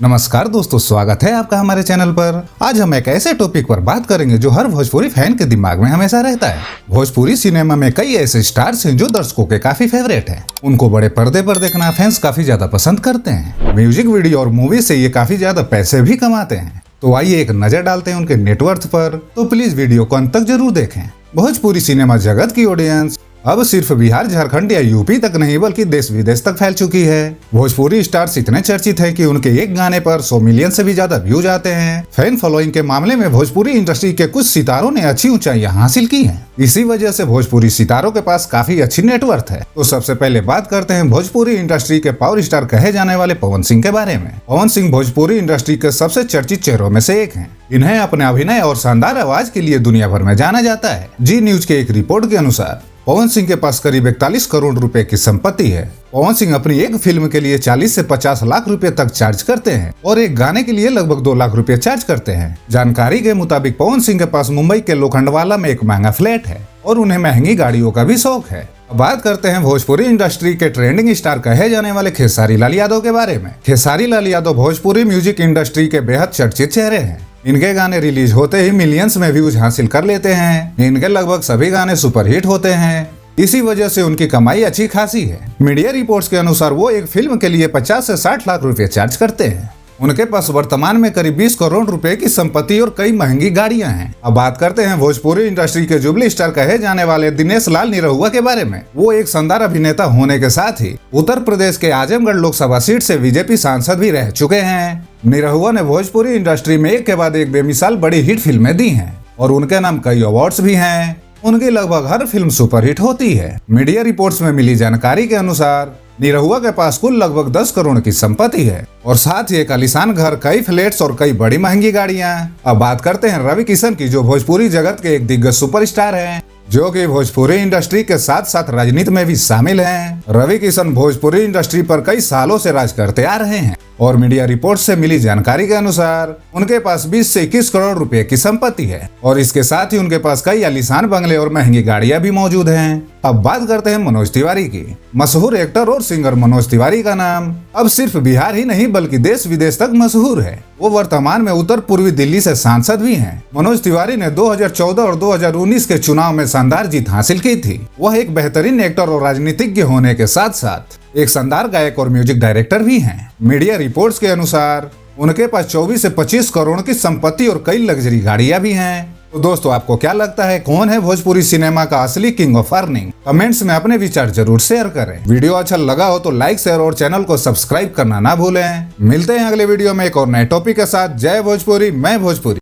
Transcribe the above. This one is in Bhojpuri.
नमस्कार दोस्तों, स्वागत है आपका हमारे चैनल पर। आज हम एक ऐसे टॉपिक पर बात करेंगे जो हर भोजपुरी फैन के दिमाग में हमेशा रहता है। भोजपुरी सिनेमा में कई ऐसे स्टार्स हैं जो दर्शकों के काफी फेवरेट हैं। उनको बड़े पर्दे पर देखना फैंस काफी ज्यादा पसंद करते हैं। म्यूजिक वीडियो और मूवी से ये काफी ज्यादा पैसे भी कमाते हैं। तो आइए एक नजर डालते हैं उनके नेटवर्थ पर। तो प्लीज वीडियो को अंत तक जरूर देखें। भोजपुरी सिनेमा जगत की ऑडियंस अब सिर्फ बिहार, झारखंड या यूपी तक नहीं बल्कि देश विदेश तक फैल चुकी है। भोजपुरी स्टार्स इतने चर्चित हैं कि उनके एक गाने पर 100 मिलियन से भी ज्यादा व्यूज आते हैं। फैन फॉलोइंग के मामले में भोजपुरी इंडस्ट्री के कुछ सितारों ने अच्छी ऊंचाइयां हासिल की हैं। इसी वजह से भोजपुरी सितारों के पास काफी अच्छी नेटवर्थ है। तो सबसे पहले बात करते हैं भोजपुरी इंडस्ट्री के पावर स्टार कहे जाने वाले पवन सिंह के बारे में। पवन सिंह भोजपुरी इंडस्ट्री के सबसे चर्चित चेहरों में से एक हैं। इन्हें अपने अभिनय और शानदार आवाज के लिए दुनिया भर में जाना जाता है। जी न्यूज के एक रिपोर्ट के अनुसार पवन सिंह के पास करीब 41 करोड़ रुपए की संपत्ति है। पवन सिंह अपनी एक फिल्म के लिए 40 से 50 लाख रुपए तक चार्ज करते हैं और एक गाने के लिए लगभग 2 लाख रुपए चार्ज करते हैं। जानकारी के मुताबिक पवन सिंह के पास मुंबई के लोखंडवाला में एक महंगा फ्लैट है और उन्हें महंगी गाड़ियों का भी शौक है। अब बात करते हैं भोजपुरी इंडस्ट्री के ट्रेंडिंग स्टार कहे जाने वाले खेसारी लाल यादव के बारे में। खेसारी लाल यादव भोजपुरी म्यूजिक इंडस्ट्री के बेहद चर्चित चेहरे हैं। इनके गाने रिलीज होते ही मिलियंस में व्यूज हासिल कर लेते हैं। इनके लगभग सभी गाने सुपरहिट होते हैं। इसी वजह से उनकी कमाई अच्छी खासी है। मीडिया रिपोर्ट्स के अनुसार वो एक फिल्म के लिए 50 से 60 लाख रुपए चार्ज करते हैं। उनके पास वर्तमान में करीब 20 करोड़ रुपए की संपत्ति और कई महंगी गाड़ियां हैं। अब बात करते हैं भोजपुरी इंडस्ट्री के जुबली स्टार कहे जाने वाले दिनेश लाल निरहुआ के बारे में। वो एक शानदार अभिनेता होने के साथ ही उत्तर प्रदेश के आजमगढ़ लोकसभा सीट से बीजेपी सांसद भी रह चुके हैं। निरहुआ ने भोजपुरी इंडस्ट्री में एक के बाद एक बेमिसाल बड़ी हिट फिल्में दी हैं और उनके नाम कई अवार्ड्स भी हैं। उनकी लगभग हर फिल्म सुपरहिट होती है। मीडिया रिपोर्ट्स में मिली जानकारी के अनुसार निरहुआ के पास कुल लगभग 10 करोड़ की संपत्ति है और साथ ही एक आलीशान घर, कई फ्लैट्स और कई बड़ी महंगी गाड़ियां। अब बात करते हैं रवि किशन की, जो भोजपुरी जगत के एक दिग्गज सुपरस्टार हैं, जो कि भोजपुरी इंडस्ट्री के साथ साथ राजनीति में भी शामिल हैं। रवि किशन भोजपुरी इंडस्ट्री पर कई सालों से राज करते आ रहे हैं और मीडिया रिपोर्ट से मिली जानकारी के अनुसार उनके पास 20 से 21 करोड़ रुपए की संपत्ति है और इसके साथ ही उनके पास कई आलीशान बंगले और महंगी गाड़ियां भी मौजूद हैं। अब बात करते हैं मनोज तिवारी की। मशहूर एक्टर और सिंगर मनोज तिवारी का नाम अब सिर्फ बिहार ही नहीं बल्कि देश विदेश तक मशहूर है। वो वर्तमान में उत्तर पूर्वी दिल्ली से सांसद भी हैं। मनोज तिवारी ने 2014 और 2019 के चुनाव में शानदार जीत हासिल की थी। वह एक बेहतरीन एक्टर और राजनीतिज्ञ होने के साथ साथ एक शानदार गायक और म्यूजिक डायरेक्टर भी हैं। मीडिया रिपोर्ट्स के अनुसार उनके पास 24 से 25 करोड़ की संपत्ति और कई लग्जरी गाड़ियां भी हैं। तो दोस्तों, आपको क्या लगता है कौन है भोजपुरी सिनेमा का असली किंग ऑफ अर्निंग? कमेंट्स में अपने विचार जरूर शेयर करें। वीडियो अच्छा लगा हो तो लाइक, शेयर और चैनल को सब्सक्राइब करना ना भूलें। मिलते हैं अगले वीडियो में एक और नए टॉपिक के साथ। जय भोजपुरी, मैं भोजपुरी।